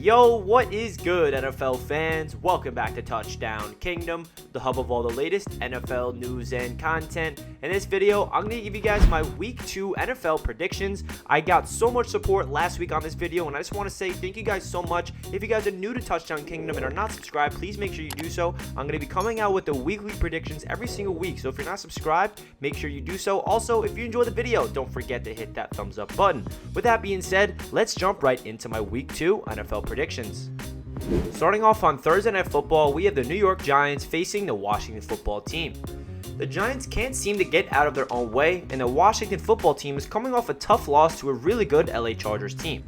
Yo, what is good, NFL fans? Welcome back to Touchdown Kingdom, the hub of all the latest NFL news and content. In this video, I'm going to give you guys my Week 2 NFL predictions. I got so much support last week on this video, and I just want to say thank you guys so much. If you guys are new to Touchdown Kingdom and are not subscribed, please make sure you do so. I'm going to be coming out with the weekly predictions every single week, so if you're not subscribed, make sure you do so. Also, if you enjoy the video, don't forget to hit that thumbs up button. With that being said, let's jump right into my Week 2 NFL predictions. Starting off on Thursday Night Football, we have the New York Giants facing the Washington Football Team. The Giants can't seem to get out of their own way, and the Washington Football Team is coming off a tough loss to a really good LA Chargers team.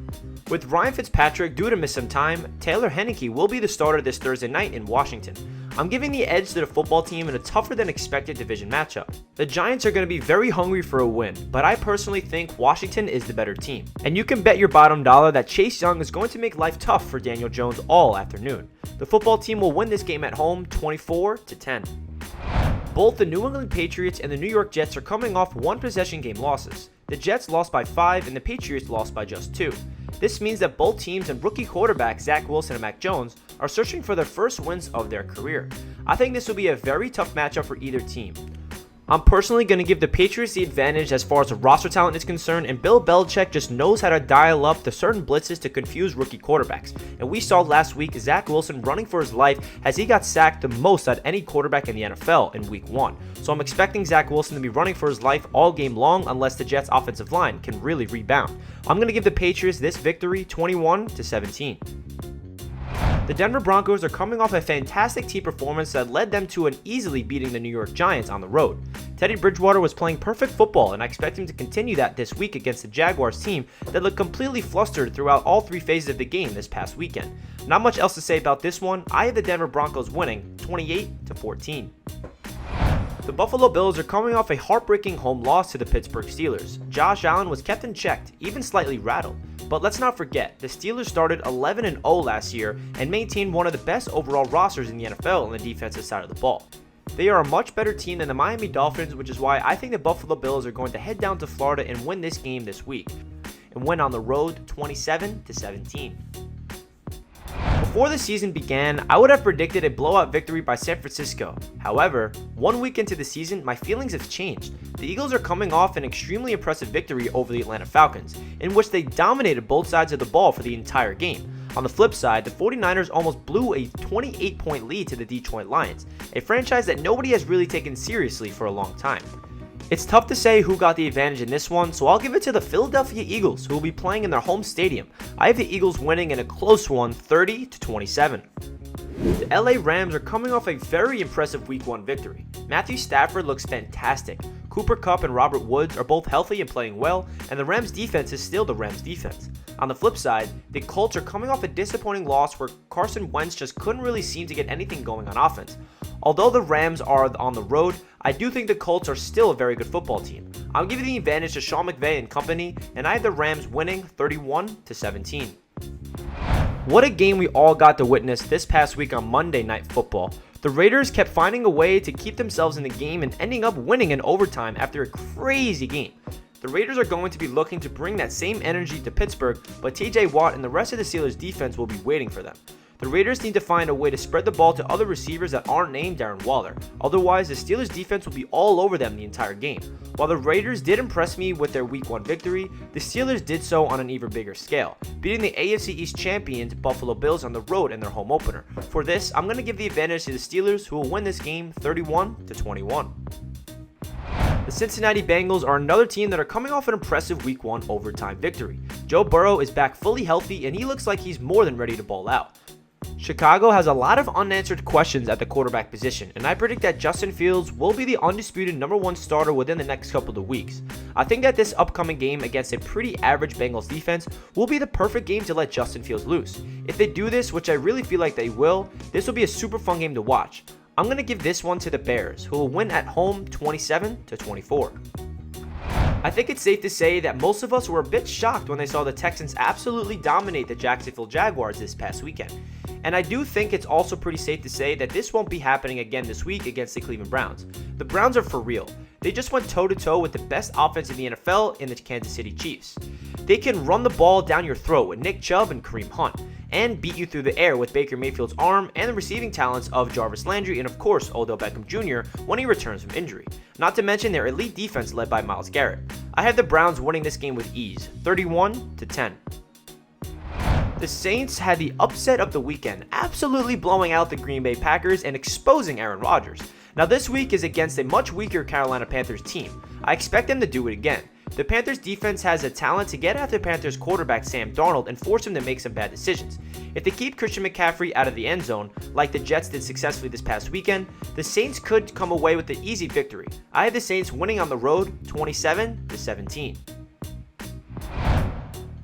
With Ryan Fitzpatrick due to miss some time, Taylor Heinicke will be the starter this Thursday night in Washington. I'm giving the edge to the football team in a tougher than expected division matchup. The Giants are going to be very hungry for a win, but I personally think Washington is the better team. And you can bet your bottom dollar that Chase Young is going to make life tough for Daniel Jones all afternoon. The football team will win this game at home 24-10. Both the New England Patriots and the New York Jets are coming off one possession game losses. The Jets lost by 5 and the Patriots lost by just 2. This means that both teams and rookie quarterbacks Zach Wilson and Mac Jones are searching for their first wins of their career. I think this will be a very tough matchup for either team. I'm personally going to give the Patriots the advantage as far as the roster talent is concerned, and Bill Belichick just knows how to dial up the certain blitzes to confuse rookie quarterbacks. And we saw last week Zach Wilson running for his life as he got sacked the most out of any quarterback in the NFL in Week 1. So I'm expecting Zach Wilson to be running for his life all game long unless the Jets' offensive line can really rebound. I'm going to give the Patriots this victory 21-17. The Denver Broncos are coming off a fantastic team performance that led them to an easily beating the New York Giants on the road. Teddy Bridgewater was playing perfect football, and I expect him to continue that this week against the Jaguars team that looked completely flustered throughout all 3 phases of the game this past weekend. Not much else to say about this one. I have the Denver Broncos winning 28-14. The Buffalo Bills are coming off a heartbreaking home loss to the Pittsburgh Steelers. Josh Allen was kept in check, even slightly rattled. But let's not forget, the Steelers started 11-0 last year and maintained one of the best overall rosters in the NFL on the defensive side of the ball. They are a much better team than the Miami Dolphins, which is why I think the Buffalo Bills are going to head down to Florida and win this game this week, and win on the road 27-17. Before the season began, I would have predicted a blowout victory by San Francisco. However, 1 week into the season, my feelings have changed. The Eagles are coming off an extremely impressive victory over the Atlanta Falcons, in which they dominated both sides of the ball for the entire game. On the flip side, the 49ers almost blew a 28-point lead to the Detroit Lions, a franchise that nobody has really taken seriously for a long time. It's tough to say who got the advantage in this one, so I'll give it to the Philadelphia Eagles, who will be playing in their home stadium. I have the Eagles winning in a close one, 30-27. The LA Rams are coming off a very impressive Week 1 victory. Matthew Stafford looks fantastic. Cooper Kupp and Robert Woods are both healthy and playing well, and the Rams defense is still the Rams defense. On the flip side, the Colts are coming off a disappointing loss where Carson Wentz just couldn't really seem to get anything going on offense. Although the Rams are on the road, I do think the Colts are still a very good football team. I'm giving the advantage to Sean McVay and company, and I have the Rams winning 31-17. What a game we all got to witness this past week on Monday Night Football. The Raiders kept finding a way to keep themselves in the game and ending up winning in overtime after a crazy game. The Raiders are going to be looking to bring that same energy to Pittsburgh, but TJ Watt and the rest of the Steelers defense will be waiting for them. The Raiders need to find a way to spread the ball to other receivers that aren't named Darren Waller. Otherwise, the Steelers defense will be all over them the entire game. While the Raiders did impress me with their Week 1 victory, the Steelers did so on an even bigger scale, beating the AFC East champions Buffalo Bills on the road in their home opener. For this, I'm going to give the advantage to the Steelers, who will win this game 31-21. The Cincinnati Bengals are another team that are coming off an impressive Week 1 overtime victory. Joe Burrow is back fully healthy, and he looks like he's more than ready to ball out. Chicago has a lot of unanswered questions at the quarterback position, and I predict that Justin Fields will be the undisputed number 1 starter within the next couple of weeks. I think that this upcoming game against a pretty average Bengals defense will be the perfect game to let Justin Fields loose. If they do this, which I really feel like they will, this will be a super fun game to watch. I'm going to give this one to the Bears, who will win at home 27-24. I think it's safe to say that most of us were a bit shocked when they saw the Texans absolutely dominate the Jacksonville Jaguars this past weekend. And I do think it's also pretty safe to say that this won't be happening again this week against the Cleveland Browns. The Browns are for real. They just went toe-to-toe with the best offense in the NFL in the Kansas City Chiefs. They can run the ball down your throat with Nick Chubb and Kareem Hunt. and beat you through the air with Baker Mayfield's arm and the receiving talents of Jarvis Landry and of course Odell Beckham Jr. when he returns from injury. Not to mention their elite defense led by Myles Garrett. I have the Browns winning this game with ease, 31-10. The Saints had the upset of the weekend, absolutely blowing out the Green Bay Packers and exposing Aaron Rodgers. Now this week is against a much weaker Carolina Panthers team. I expect them to do it again. The Panthers defense has a talent to get after Panthers quarterback Sam Darnold and force him to make some bad decisions. If they keep Christian McCaffrey out of the end zone, like the Jets did successfully this past weekend, the Saints could come away with an easy victory. I have the Saints winning on the road 27-17.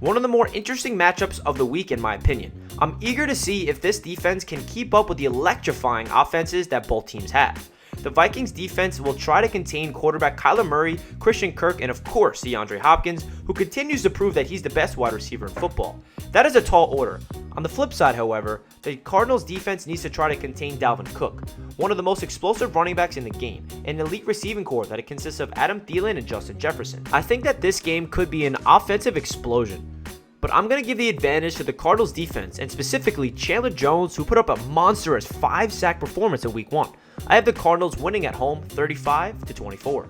One of the more interesting matchups of the week in my opinion. I'm eager to see if this defense can keep up with the electrifying offenses that both teams have. The Vikings defense will try to contain quarterback Kyler Murray, Christian Kirk, and of course DeAndre Hopkins, who continues to prove that he's the best wide receiver in football. That is a tall order. On the flip side, however, the Cardinals defense needs to try to contain Dalvin Cook, one of the most explosive running backs in the game, and an elite receiving corps that it consists of Adam Thielen and Justin Jefferson. I think that this game could be an offensive explosion. But I'm going to give the advantage to the Cardinals defense and specifically Chandler Jones, who put up a monstrous 5-sack performance in week 1. I have the Cardinals winning at home 35-24.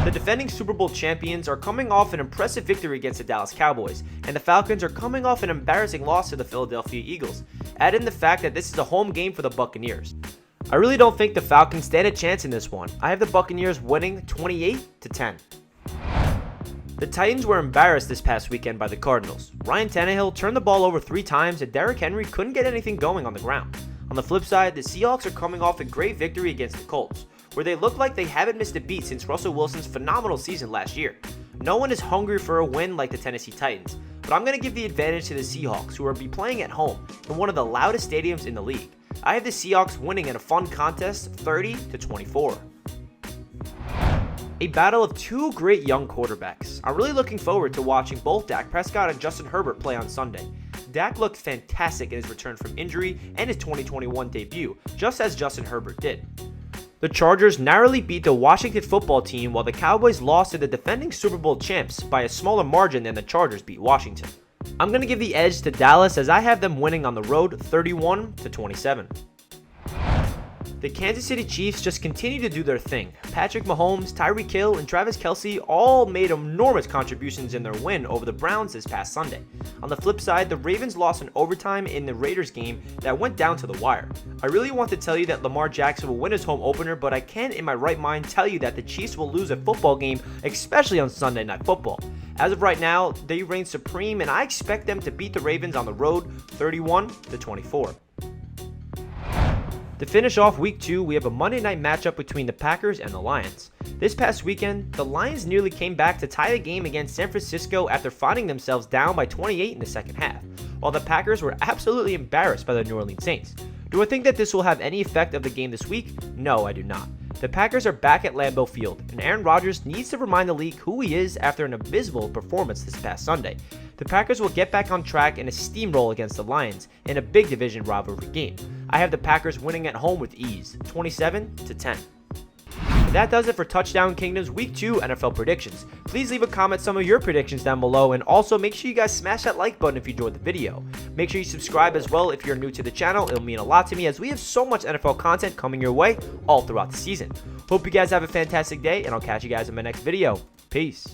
The defending Super Bowl champions are coming off an impressive victory against the Dallas Cowboys, and the Falcons are coming off an embarrassing loss to the Philadelphia Eagles. Add in the fact that this is a home game for the Buccaneers. I really don't think the Falcons stand a chance in this one. I have the Buccaneers winning 28-10. The Titans were embarrassed this past weekend by the Cardinals. Ryan Tannehill turned the ball over 3 times and Derrick Henry couldn't get anything going on the ground. On the flip side, the Seahawks are coming off a great victory against the Colts, where they look like they haven't missed a beat since Russell Wilson's phenomenal season last year. No one is hungry for a win like the Tennessee Titans, but I'm going to give the advantage to the Seahawks, who will be playing at home in one of the loudest stadiums in the league. I have the Seahawks winning in a fun contest 30-24. A battle of 2 great young quarterbacks. I'm really looking forward to watching both Dak Prescott and Justin Herbert play on Sunday. Dak looked fantastic in his return from injury and his 2021 debut, just as Justin Herbert did. The Chargers narrowly beat the Washington football team while the Cowboys lost to the defending Super Bowl champs by a smaller margin than the Chargers beat Washington. I'm going to give the edge to Dallas as I have them winning on the road 31-27. The Kansas City Chiefs just continue to do their thing. Patrick Mahomes, Tyreek Hill, and Travis Kelce all made enormous contributions in their win over the Browns this past Sunday. On the flip side, the Ravens lost in overtime in the Raiders game that went down to the wire. I really want to tell you that Lamar Jackson will win his home opener, but I can't in my right mind tell you that the Chiefs will lose a football game, especially on Sunday Night Football. As of right now, they reign supreme, and I expect them to beat the Ravens on the road 31-24. To finish off week 2, we have a Monday night matchup between the Packers and the Lions. This past weekend, the Lions nearly came back to tie the game against San Francisco after finding themselves down by 28 in the second half, while the Packers were absolutely embarrassed by the New Orleans Saints. Do I think that this will have any effect of the game this week? No, I do not. The Packers are back at Lambeau Field, and Aaron Rodgers needs to remind the league who he is after an abysmal performance this past Sunday. The Packers will get back on track in a steamroll against the Lions in a big division rivalry game. I have the Packers winning at home with ease, 27-10. That does it for Touchdown Kingdom's Week 2 NFL predictions. Please leave a comment some of your predictions down below, and also make sure you guys smash that like button if you enjoyed the video. Make sure you subscribe as well if you're new to the channel. It'll mean a lot to me as we have so much NFL content coming your way all throughout the season. Hope you guys have a fantastic day, and I'll catch you guys in my next video. Peace.